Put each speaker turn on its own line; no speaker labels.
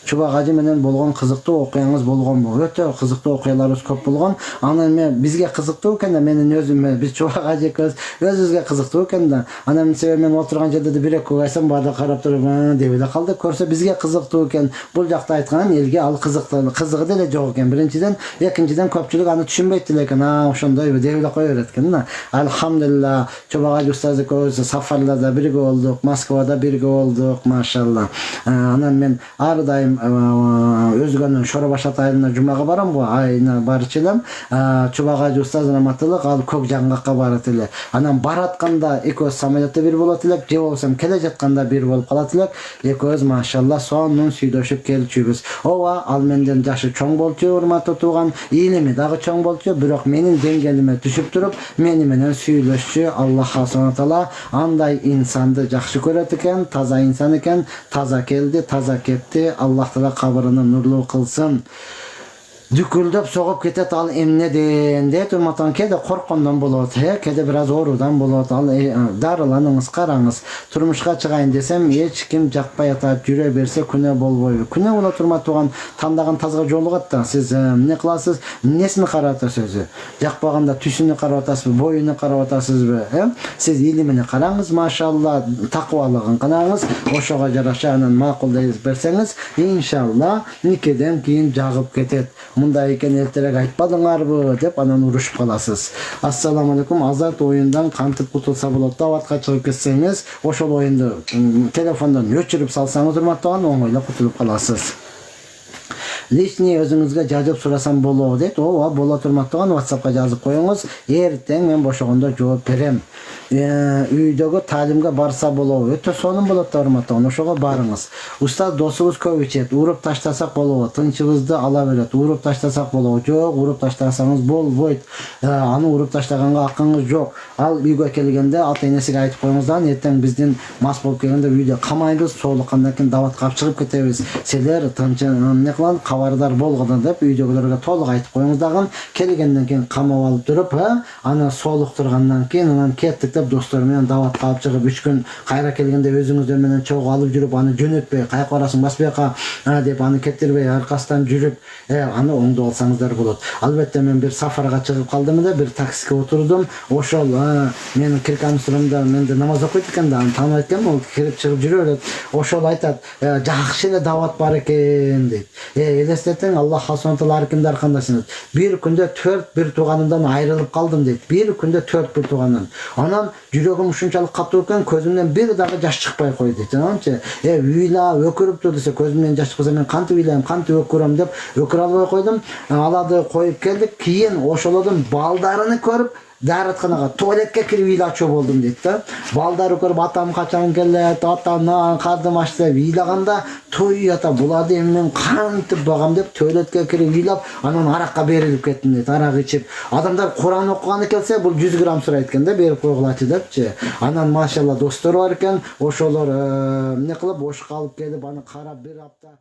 Чубак ажы менен болгон кызыктуу окуяңыз болгонбу? Өтө кызыктуу окуяларыбыз көп болгон. Анан мен бизге кызыктуу экен да, менин өзүмө, биз Чубак ажы экөөбүз өзүбүзгө кызыктуу экен да. Анан себеби мен отурган жерде де бир экөө айтсам баары карап туруп деп эле калды. Көрсө бизге кызыктуу экен. Бул жакта айтканын элге ал кызыгы деле жок экен. Биринчиден, экинчиден көпчүлүк аны түшүнбөйт деле экен. Ошондойбу деп эле кое берет экен да. Алхамдулилла, Чубак ажы устаз экөөбүз сафарларда бирге болдук, Москвада бирге болдук, машалла. Анан мен ар дайым өзгөнүн Шоробаш атайына жумага барам го, айына барчу элем. Чубак ажы устаз раматылык ал көк жаңгакка барат эле. Анан баратканда экөөбүз самолетте бир болот элек, же болбосо келе жатканда бир болуп калат элек. Экөөбүз машалла сонун сүйлөшүп келчүбүз. Ооба, ал менден жашы чоң болчу, урматтуу тууган, илими дагы чоң болчу, бирок менин деңгээлиме түшүп туруп, мени менен сүйлөшчү. Аллах субхана таала андай инсанды жакшы көрөт экен, таза инсан экен, таза келди, таза кетти. Аллах таала кабырын нурлуу кылсын. Дүкүлдөп согуп кетет ал эмнеден дейт, урматтан кээде корккондон болот, кээде бир аз оорудан болот. Ал дарыланыңыз, караңыз. Турмушка чыгайын десем, эч ким жакпай атат, жүрө берсе күнөө болбойбу? Күнөө болот, урматтууган, тандаган тазга жолугат да. Сиз эмне кыласыз? Несин карап атасыз өзү? Жакпаганда түсүнү карап атасызбы, боюну карап атасызбы? Сиз илимини караңыз, машалла, такыбалыгын караңыз. Ошого жараша анан макул деп берсеңиз, иншалла никеден кийин жагып кетет. Мындай экен эртерээк айтпадыңарбы деп анан урушуп каласыз. Ассаламу алейкум. Азат оюндан кантип кутулса болот? Даватка чыгып кетсеңиз, ошол оюнду телефондон өчүрүп салсаңыз, урматтууган, оңойлоп кутулуп каласыз. Личный өзүңүзгө жазып сурасам болобу дейт. Ооба, болот, урматтууган, WhatsAppка жазып коюңуз. Эртең мен бошогондо жооп берем. Үйдөгү таалимге барса болобу? Өтө сонун болот да, урматтууган, ошого барыңыз. Устаз досубуз көп ичет, уруп таштасак болобу? Тынчыбызды ала берет, уруп таштасак болобу? Жок, уруп таштасаңыз болбойт. Аны уруп таштаганга акыңыз жок. Ал үйгө келгенде ата-энесиге айтып коюңуздан, эртең биздин мас болуп келгенде үйдө камайбыз, соолуккандан кийин даватка алып чыгып кетебиз. Силер тынч эмне кылган, кабардар болгондо деп үйдөгүлөргө толук айтып коюңуз дагы. Келгенден кийин камап алып туруп, аны соолуктургандан кийин анан кеттик деп достор менен даватка алып чыгып 3 күн кайра келгенде өзүңүздөр менен чогуу алып жүрүп, аны жөнөтпөй, каяка барасың басбыяка деп аны кеттирбей аркасынан жүрүп, аны оңдоп алсаңыздар болот. Албетте мен бир сафарга чыгып калдым да, бир таксиге отурдум. Ошол менин киркам сурамда менде намаз окуйт экен да, аны тааныбайт экенмин, ол кирип чыгып жүрө берет. Ошол айтат, жакшы эле дават бар экен дейт. Элестетиң, Аллах субхана таала ар кимди аркандашсын. Бир күндө 4 бир тууганымдан айрылып калдым дейт. Бир күндө 4 бир туугандан. Анан жүрөгүм ушунчалык катуу экен, көзүмдөн бир дагы жаш чыкпай койду дейт. Ананчы, үйла өкүрүп тур десе, көзүмдөн жаш чыкса мен кантип ыйлайм, кантип өкүрөм деп өкүрө албай койдум. Аларды коюп келдик. Кийин ошолордун балдарыны көрүп дааратканага, туалетке кирип ыйлачу болдум дейт да. Балдары көрүп, атам качан келет, атам кардым аш деп ыйлаганда, той ата буларды эми мен кантип багам деп туалетке кирип ыйлап, анан аракка берилип кеттим дейт, арак ичип. Адамдар Куран окуганы келсе, бул 100 грамм сурайт экен да, берип койгулачы депчи. Анан машалла достор бар экен, ошолор эмне кылып, ошко алып келип аны карап бир апта